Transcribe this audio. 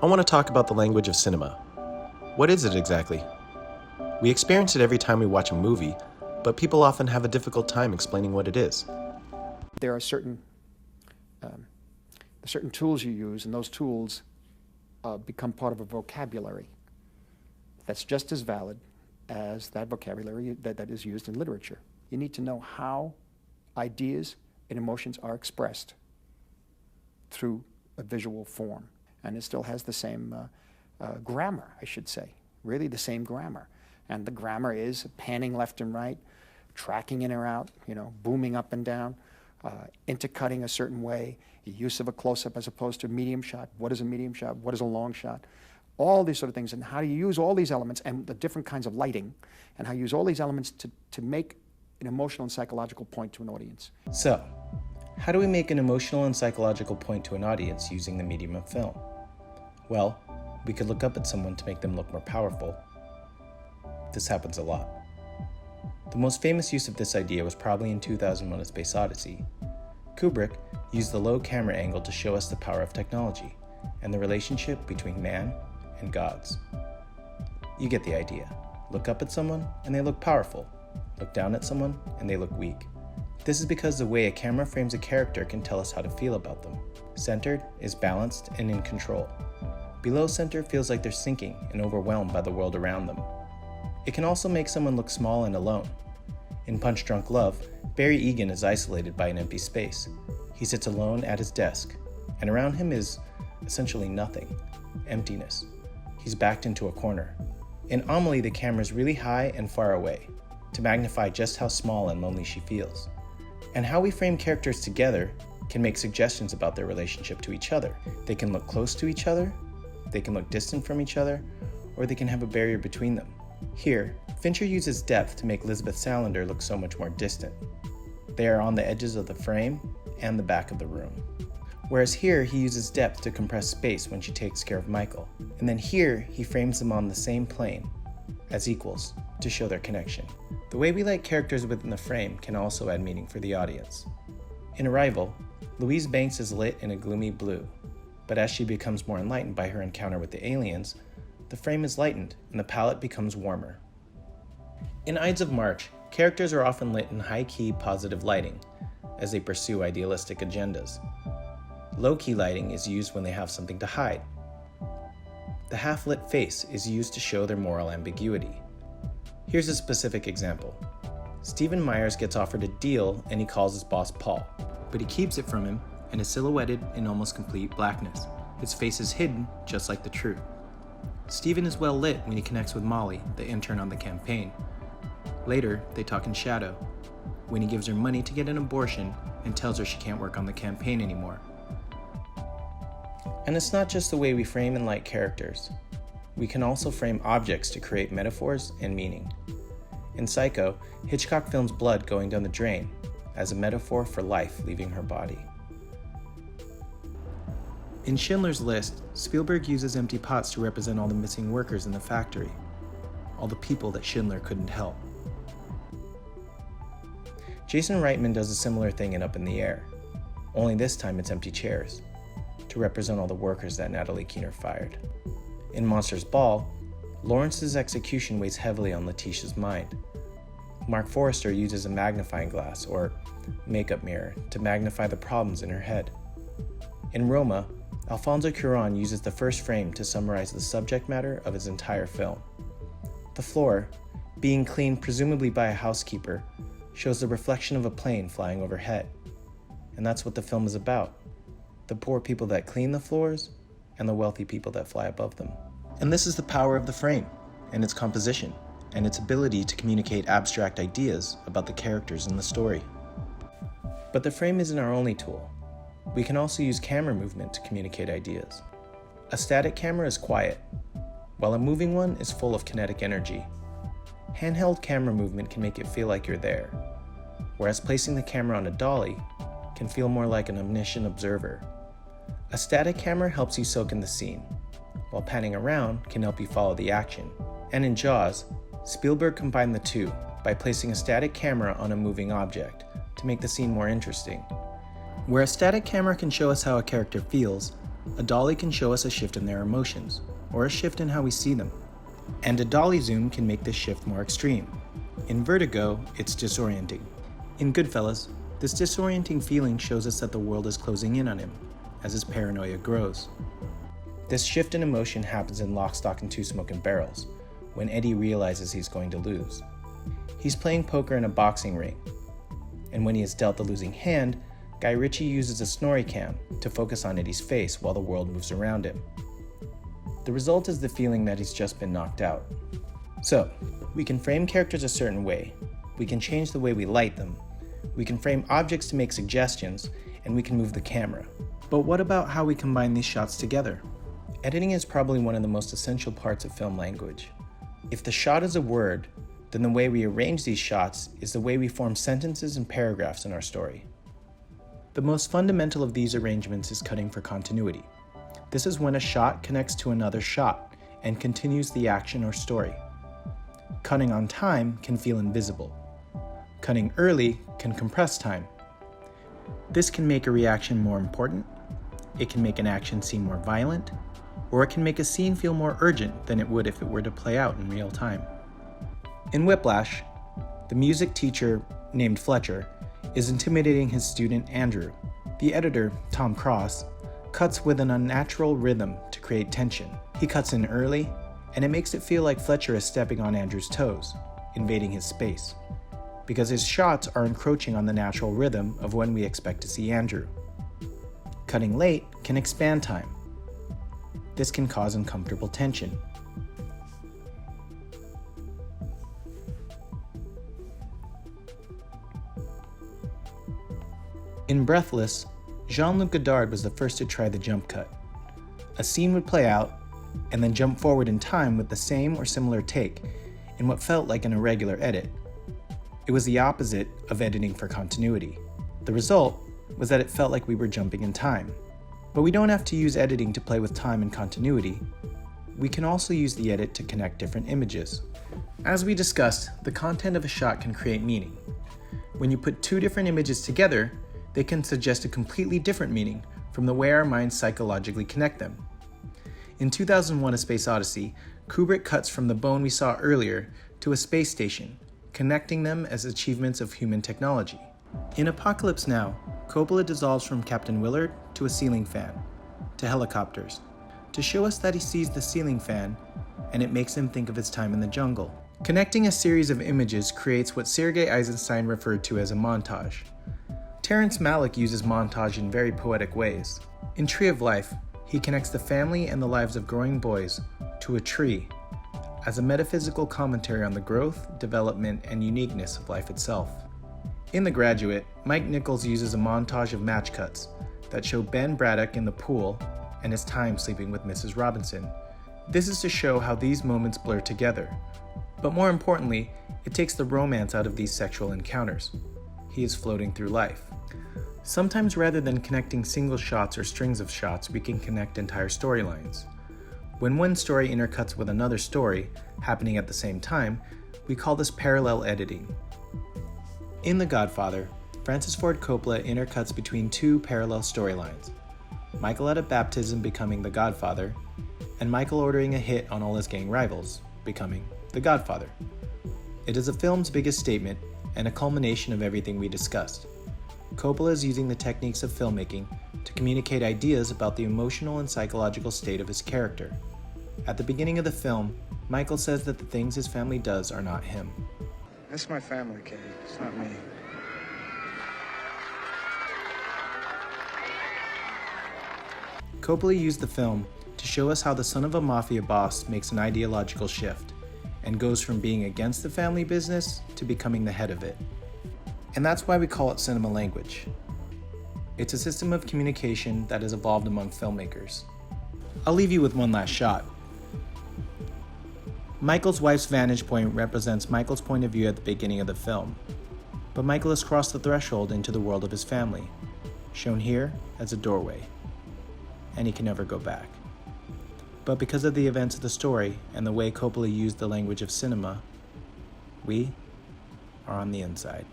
I want to talk about the language of cinema. What is it exactly? We experience it every time we watch a movie, but people often have a difficult time explaining what it is. There are certain tools you use, and those tools become part of a vocabulary that's just as valid as that vocabulary that is used in literature. You need to know how ideas and emotions are expressed through a visual form. And it still has the same grammar, I should say, really the same grammar. And the grammar is panning left and right, tracking in or out, booming up and down, intercutting a certain way, use of a close-up as opposed to a medium shot. What is a medium shot? What is a long shot? All these sort of things, and how do you use all these elements and the different kinds of lighting, and how you use all these elements to make an emotional and psychological point to an audience. So, how do we make an emotional and psychological point to an audience using the medium of film? Well, we could look up at someone to make them look more powerful. This happens a lot. The most famous use of this idea was probably in 2001: A Space Odyssey. Kubrick used the low camera angle to show us the power of technology and the relationship between man and gods. You get the idea. Look up at someone and they look powerful. Look down at someone and they look weak. This is because the way a camera frames a character can tell us how to feel about them. Centered is balanced and in control. Below center feels like they're sinking and overwhelmed by the world around them. It can also make someone look small and alone. In Punch Drunk Love, Barry Egan is isolated by an empty space. He sits alone at his desk, and around him is essentially nothing, emptiness. He's backed into a corner. In Amelie, the camera is really high and far away, to magnify just how small and lonely she feels. And how we frame characters together can make suggestions about their relationship to each other. They can look close to each other, they can look distant from each other, or they can have a barrier between them. Here, Fincher uses depth to make Lisbeth Salander look so much more distant. They are on the edges of the frame and the back of the room. Whereas here, he uses depth to compress space when she takes care of Michael. And then here, he frames them on the same plane, as equals, to show their connection. The way we light characters within the frame can also add meaning for the audience. In Arrival, Louise Banks is lit in a gloomy blue, but as she becomes more enlightened by her encounter with the aliens, the frame is lightened and the palette becomes warmer. In Ides of March, characters are often lit in high-key positive lighting as they pursue idealistic agendas. Low-key lighting is used when they have something to hide. The half-lit face is used to show their moral ambiguity. Here's a specific example. Stephen Myers gets offered a deal and he calls his boss Paul, but he keeps it from him and is silhouetted in almost complete blackness. His face is hidden, just like the truth. Stephen is well lit when he connects with Molly, the intern on the campaign. Later, they talk in shadow, when he gives her money to get an abortion and tells her she can't work on the campaign anymore. And it's not just the way we frame and light characters. We can also frame objects to create metaphors and meaning. In Psycho, Hitchcock films blood going down the drain as a metaphor for life leaving her body. In Schindler's List, Spielberg uses empty pots to represent all the missing workers in the factory, all the people that Schindler couldn't help. Jason Reitman does a similar thing in Up in the Air, only this time it's empty chairs, to represent all the workers that Natalie Keener fired. In Monsters Ball, Lawrence's execution weighs heavily on Letitia's mind. Mark Forrester uses a magnifying glass, or makeup mirror, to magnify the problems in her head. In Roma, Alfonso Cuarón uses the first frame to summarize the subject matter of his entire film. The floor, being cleaned presumably by a housekeeper, shows the reflection of a plane flying overhead. And that's what the film is about: the poor people that clean the floors and the wealthy people that fly above them. And this is the power of the frame, and its composition, and its ability to communicate abstract ideas about the characters in the story. But the frame isn't our only tool. We can also use camera movement to communicate ideas. A static camera is quiet, while a moving one is full of kinetic energy. Handheld camera movement can make it feel like you're there, whereas placing the camera on a dolly can feel more like an omniscient observer. A static camera helps you soak in the scene, while panning around can help you follow the action. And in Jaws, Spielberg combined the two by placing a static camera on a moving object to make the scene more interesting. Where a static camera can show us how a character feels, A dolly can show us a shift in their emotions, or a shift in how we see them. And a dolly zoom can make this shift more extreme. In Vertigo, it's disorienting. In Goodfellas, this disorienting feeling shows us that the world is closing in on him, as his paranoia grows. This shift in emotion happens in Lock, Stock, and Two Smoking Barrels, when Eddie realizes he's going to lose. He's playing poker in a boxing ring, and when he is dealt the losing hand, Guy Ritchie uses a snorri cam to focus on Eddie's face while the world moves around him. The result is the feeling that he's just been knocked out. So, we can frame characters a certain way, we can change the way we light them, we can frame objects to make suggestions, and we can move the camera. But what about how we combine these shots together? Editing is probably one of the most essential parts of film language. If the shot is a word, then the way we arrange these shots is the way we form sentences and paragraphs in our story. The most fundamental of these arrangements is cutting for continuity. This is when a shot connects to another shot and continues the action or story. Cutting on time can feel invisible. Cutting early can compress time. This can make a reaction more important, it can make an action seem more violent, or it can make a scene feel more urgent than it would if it were to play out in real time. In Whiplash, the music teacher, named Fletcher, is intimidating his student Andrew. The editor, Tom Cross, cuts with an unnatural rhythm to create tension. He cuts in early, and it makes it feel like Fletcher is stepping on Andrew's toes, invading his space, because his shots are encroaching on the natural rhythm of when we expect to see Andrew. Cutting late can expand time. This can cause uncomfortable tension. In Breathless, Jean-Luc Godard was the first to try the jump cut. A scene would play out, and then jump forward in time with the same or similar take, in what felt like an irregular edit. It was the opposite of editing for continuity. The result was that it felt like we were jumping in time. But we don't have to use editing to play with time and continuity. We can also use the edit to connect different images. As we discussed, the content of a shot can create meaning. When you put two different images together, they can suggest a completely different meaning from the way our minds psychologically connect them. In 2001: A Space Odyssey, Kubrick cuts from the bone we saw earlier to a space station, connecting them as achievements of human technology. In Apocalypse Now, Coppola dissolves from Captain Willard to a ceiling fan, to helicopters, to show us that he sees the ceiling fan, and it makes him think of his time in the jungle. Connecting a series of images creates what Sergei Eisenstein referred to as a montage. Terrence Malick uses montage in very poetic ways. In Tree of Life, he connects the family and the lives of growing boys to a tree as a metaphysical commentary on the growth, development, and uniqueness of life itself. In The Graduate, Mike Nichols uses a montage of match cuts that show Ben Braddock in the pool and his time sleeping with Mrs. Robinson. This is to show how these moments blur together. But more importantly, it takes the romance out of these sexual encounters. He is floating through life. Sometimes rather than connecting single shots or strings of shots, we can connect entire storylines. When one story intercuts with another story, happening at the same time, we call this parallel editing. In The Godfather, Francis Ford Coppola intercuts between two parallel storylines: Michael at a baptism becoming the Godfather, and Michael ordering a hit on all his gang rivals, becoming the Godfather. It is the film's biggest statement and a culmination of everything we discussed. Coppola is using the techniques of filmmaking to communicate ideas about the emotional and psychological state of his character. At the beginning of the film, Michael says that the things his family does are not him. That's my family, Kate. It's not me. Coppola used the film to show us how the son of a mafia boss makes an ideological shift and goes from being against the family business to becoming the head of it. And that's why we call it cinema language. It's a system of communication that has evolved among filmmakers. I'll leave you with one last shot. Michael's wife's vantage point represents Michael's point of view at the beginning of the film, but Michael has crossed the threshold into the world of his family, shown here as a doorway, and he can never go back. But because of the events of the story and the way Coppola used the language of cinema, we are on the inside.